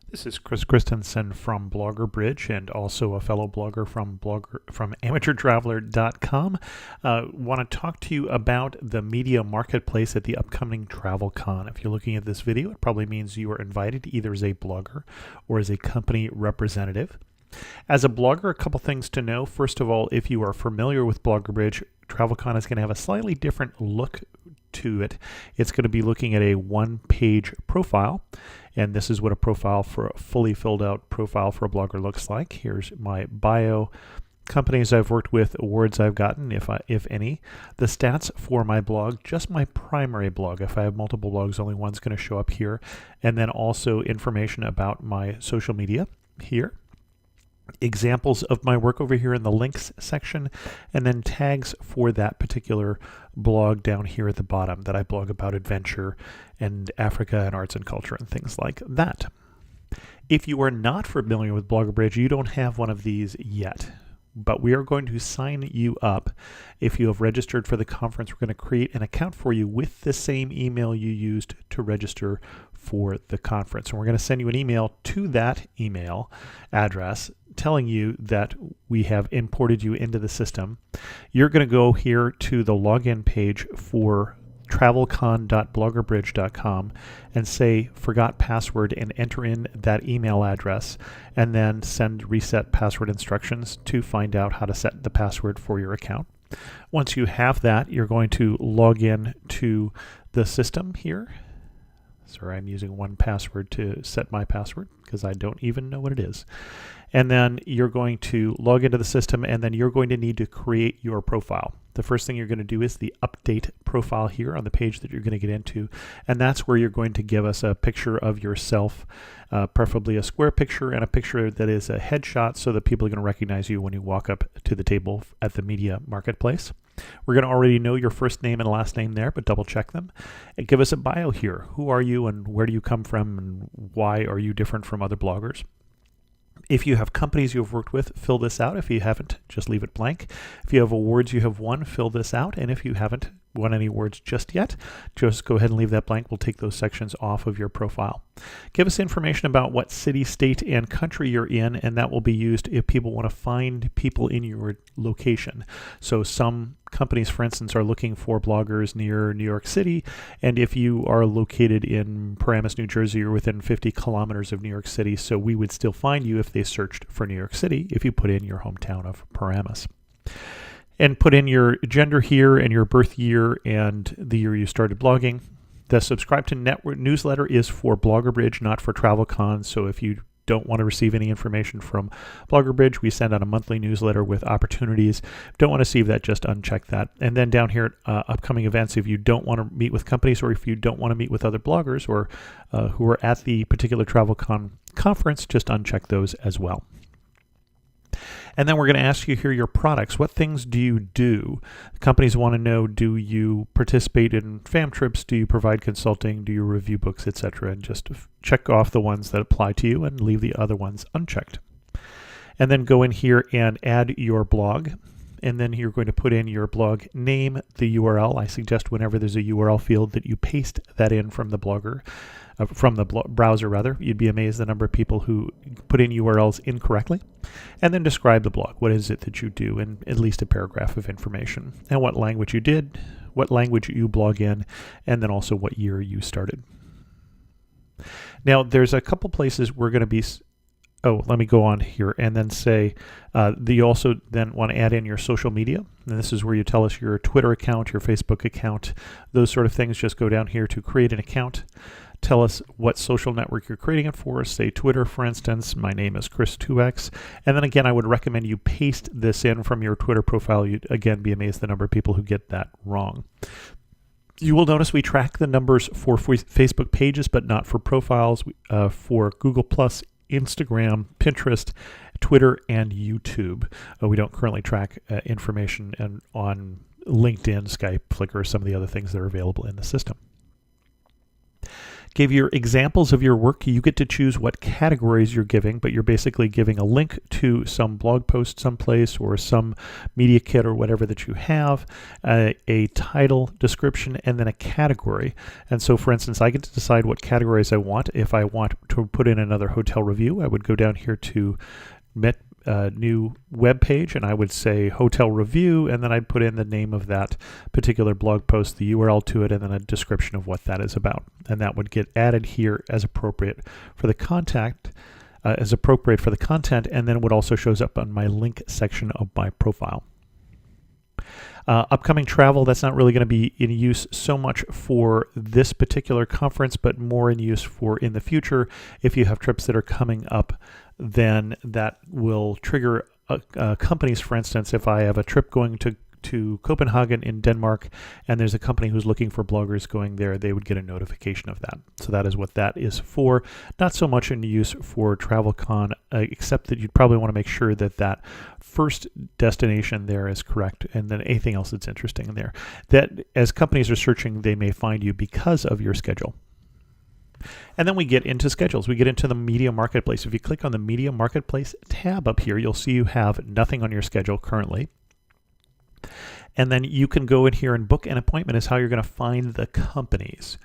This is Chris Christensen from BloggerBridge and also a fellow blogger from amateurtraveler.com. Want to talk to you about the media marketplace at the upcoming TravelCon. If you're looking at this video, it probably means you are invited either as a blogger or as a company representative. As a blogger, a couple things to know. First of all, if you are familiar with BloggerBridge, TravelCon is going to have a slightly different look to it. It's going to be looking at a one-page profile, and this is what a profile for a fully filled out profile for a blogger looks like. Here's my bio, companies I've worked with, awards I've gotten, if any, the stats for my blog, just my primary blog. If I have multiple blogs, only one's going to show up here, and then also information about my social media here. Examples of my work over here in the links section, and then tags for that particular blog down here at the bottom that I blog about adventure and Africa and arts and culture and things like that. If you are not familiar with BloggerBridge, you don't have one of these yet, but we are going to sign you up. If you have registered for the conference, we're going to create an account for you with the same email you used to register for the conference. And we're going to send you an email to that email address telling you that we have imported you into the system. You're going to go here to the login page for travelcon.bloggerbridge.com and say forgot password and enter in that email address, and then send reset password instructions to find out how to set the password for your account. Once you have that, you're going to log in to the system here. Sorry, I'm using one password to set my password because I don't even know what it is. And then you're going to log into the system, and then you're going to need to create your profile. The first thing you're going to do is the update profile here on the page that you're going to get into, and that's where you're going to give us a picture of yourself, preferably a square picture and a picture that is a headshot so that people are going to recognize you when you walk up to the table at the media marketplace. We're going to already know your first name and last name there, but double check them. And give us a bio here. Who are you and where do you come from and why are you different from other bloggers? If you have companies you've worked with, fill this out. If you haven't, just leave it blank. If you have awards you have won, fill this out. And if you haven't won any awards just yet, just go ahead and leave that blank. We'll take those sections off of your profile. Give us information about what city, state, and country you're in, and that will be used if people want to find people in your location. So some companies, for instance, are looking for bloggers near New York City, and if you are located in Paramus, New Jersey, you're within 50 kilometers of New York City, so we would still find you if they searched for New York City if you put in your hometown of Paramus. And put in your gender here and your birth year and the year you started blogging. The subscribe to network newsletter is for BloggerBridge, not for TravelCon. So if you don't want to receive any information from BloggerBridge, we send out a monthly newsletter with opportunities. Don't want to see that, just uncheck that. And then down here at upcoming events, if you don't want to meet with companies or if you don't want to meet with other bloggers or who are at the particular TravelCon conference, just uncheck those as well. And then we're going to ask you here your products. What things do you do? Companies want to know, do you participate in fam trips? Do you provide consulting? Do you review books, etc.? And just check off the ones that apply to you and leave the other ones unchecked. And then go in here and add your blog. And then you're going to put in your blog name, the URL. I suggest whenever there's a URL field that you paste that in from the browser rather. You'd be amazed the number of people who put in URLs incorrectly. And then describe the blog. What is it that you do, in at least a paragraph of information, and what language you did, what language you blog in, and then also what year you started. Now there's a couple places we're going to be let me go on here and then say you also then want to add in your social media. And this is where you tell us your Twitter account, your Facebook account, those sort of things. Just go down here to create an account. Tell us what social network you're creating it for. Say Twitter, for instance. My name is Chris2X. And then again, I would recommend you paste this in from your Twitter profile. You'd again be amazed the number of people who get that wrong. You will notice we track the numbers for Facebook pages, but not for profiles, for Google+, Instagram, Pinterest, Twitter, and YouTube. We don't currently track information on LinkedIn, Skype, Flickr, some of the other things that are available in the system. Give your examples of your work. You get to choose what categories you're giving, but you're basically giving a link to some blog post someplace or some media kit or whatever that you have, a title, description, and then a category. And so, for instance, I get to decide what categories I want. If I want to put in another hotel review, I would go down here to new web page, and I would say hotel review, and then I'd put in the name of that particular blog post, the URL to it, and then a description of what that is about. And that would get added here as appropriate for the content, and then what also shows up on my link section of my profile. Upcoming travel, that's not really going to be in use so much for this particular conference, but more in use for in the future. If you have trips that are coming up, then that will trigger companies. For instance, if I have a trip going to Copenhagen in Denmark, and there's a company who's looking for bloggers going there, they would get a notification of that. So that is what that is for. Not so much in use for TravelCon, except that you'd probably want to make sure that that first destination there is correct, and then anything else that's interesting in there. That as companies are searching, they may find you because of your schedule. And then we get into schedules. We get into the Media Marketplace. If you click on the Media Marketplace tab up here, you'll see you have nothing on your schedule currently. And then you can go in here and book an appointment is how you're going to find the companies.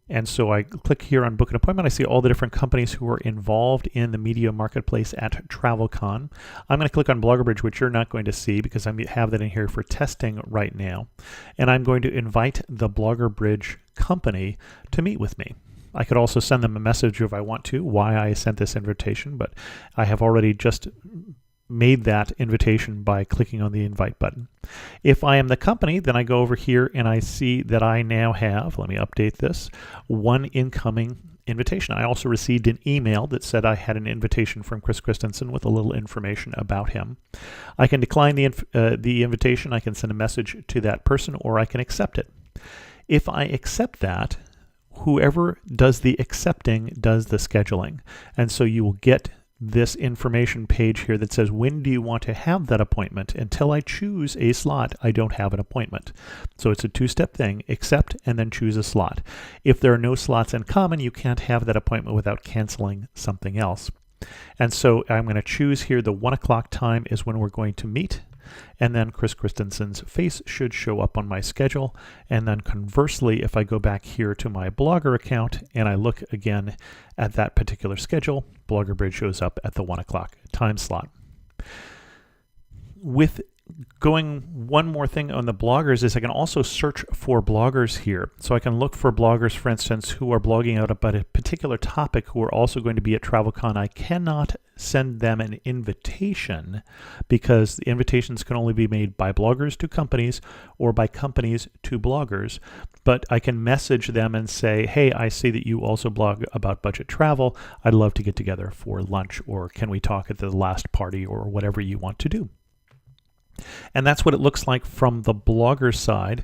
And so I click here on book an appointment. I see all the different companies who are involved in the Media Marketplace at TravelCon. I'm going to click on BloggerBridge, which you're not going to see because I have that in here for testing right now. And I'm going to invite the BloggerBridge company to meet with me. I could also send them a message if I want to, why I sent this invitation, but I have already just made that invitation by clicking on the invite button. If I am the company, then I go over here and I see that I now have, let me update this, one incoming invitation. I also received an email that said I had an invitation from Chris Christensen with a little information about him. I can decline the invitation, I can send a message to that person, or I can accept it. If I accept that, whoever does the accepting does the scheduling. And so you will get this information page here that says, when do you want to have that appointment? Until I choose a slot, I don't have an appointment. So it's a two-step thing, accept and then choose a slot. If there are no slots in common, you can't have that appointment without canceling something else. And so I'm going to choose here the 1 o'clock time is when we're going to meet. And then Chris Christensen's face should show up on my schedule. And then conversely, if I go back here to my Blogger account and I look again at that particular schedule, BloggerBridge shows up at the 1 o'clock time slot. With going one more thing on the bloggers is I can also search for bloggers here. So I can look for bloggers, for instance, who are blogging out about a particular topic who are also going to be at TravelCon. I cannot send them an invitation because the invitations can only be made by bloggers to companies or by companies to bloggers. But I can message them and say, hey, I see that you also blog about budget travel. I'd love to get together for lunch, or can we talk at the last party, or whatever you want to do. And that's what it looks like from the blogger side.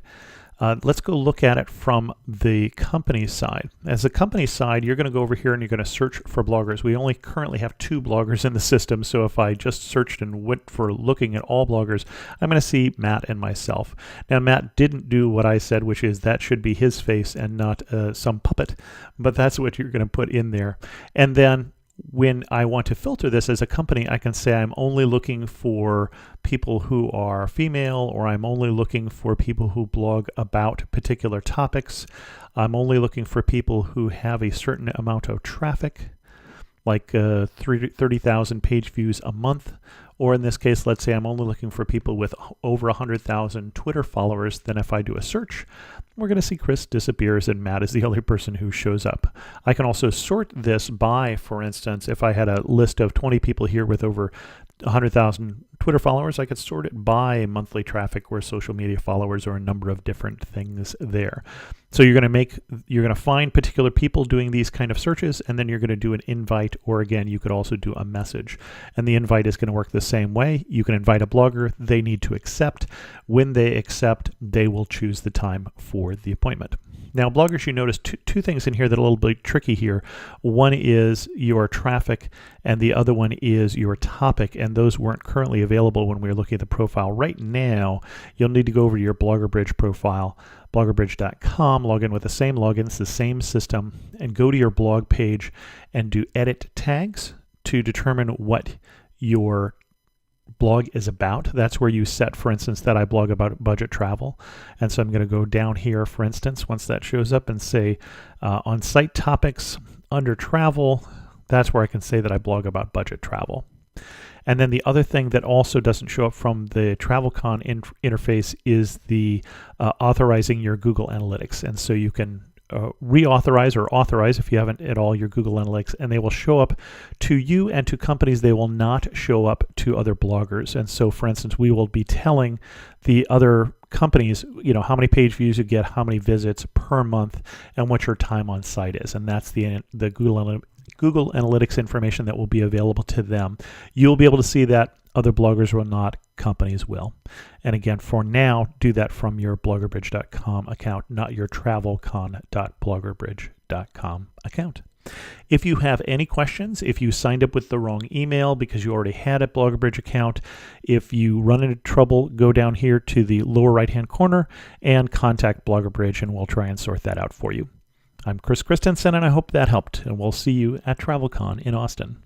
Let's go look at it from the company side. As a company side, you're going to go over here and you're going to search for bloggers. We only currently have 2 bloggers in the system, so if I just searched and went for looking at all bloggers, I'm going to see Matt and myself. Now, Matt didn't do what I said, which is that should be his face and not some puppet, but that's what you're going to put in there. And then when I want to filter this as a company, I can say I'm only looking for people who are female, or I'm only looking for people who blog about particular topics. I'm only looking for people who have a certain amount of traffic, like 30,000 page views a month. Or in this case, let's say I'm only looking for people with over 100,000 Twitter followers. Then if I do a search, we're going to see Chris disappears and Matt is the only person who shows up. I can also sort this by, for instance, if I had a list of 20 people here with over 100,000 Twitter followers, I could sort it by monthly traffic or social media followers, or a number of different things there. So you're going to find particular people doing these kind of searches, and then you're going to do an invite, or again, you could also do a message. And the invite is going to work the same way. You can invite a blogger, they need to accept. When they accept, they will choose the time for the appointment. Now, bloggers, you notice two things in here that are a little bit tricky here. One is your traffic, and the other one is your topic, and those weren't currently available when we were looking at the profile. Right now, you'll need to go over to your BloggerBridge profile, bloggerbridge.com, log in with the same logins, the same system, and go to your blog page and do edit tags to determine what your blog is about. That's where you set, for instance, that I blog about budget travel. And so I'm going to go down here, for instance, once that shows up, and say on site topics under travel, that's where I can say that I blog about budget travel. And then the other thing that also doesn't show up from the TravelCon interface is the authorizing your Google Analytics. And so you can reauthorize or authorize, if you haven't at all, your Google Analytics, and they will show up to you and to companies. They will not show up to other bloggers. And so, for instance, we will be telling the other companies, how many page views you get, how many visits per month, and what your time on site is. And that's the Google Analytics information that will be available to them. You'll be able to see that. Other bloggers will not, companies will. And again, for now, do that from your bloggerbridge.com account, not your travelcon.bloggerbridge.com account. If you have any questions, if you signed up with the wrong email because you already had a BloggerBridge account, if you run into trouble, go down here to the lower right-hand corner and contact BloggerBridge, and we'll try and sort that out for you. I'm Chris Christensen, and I hope that helped, and we'll see you at TravelCon in Austin.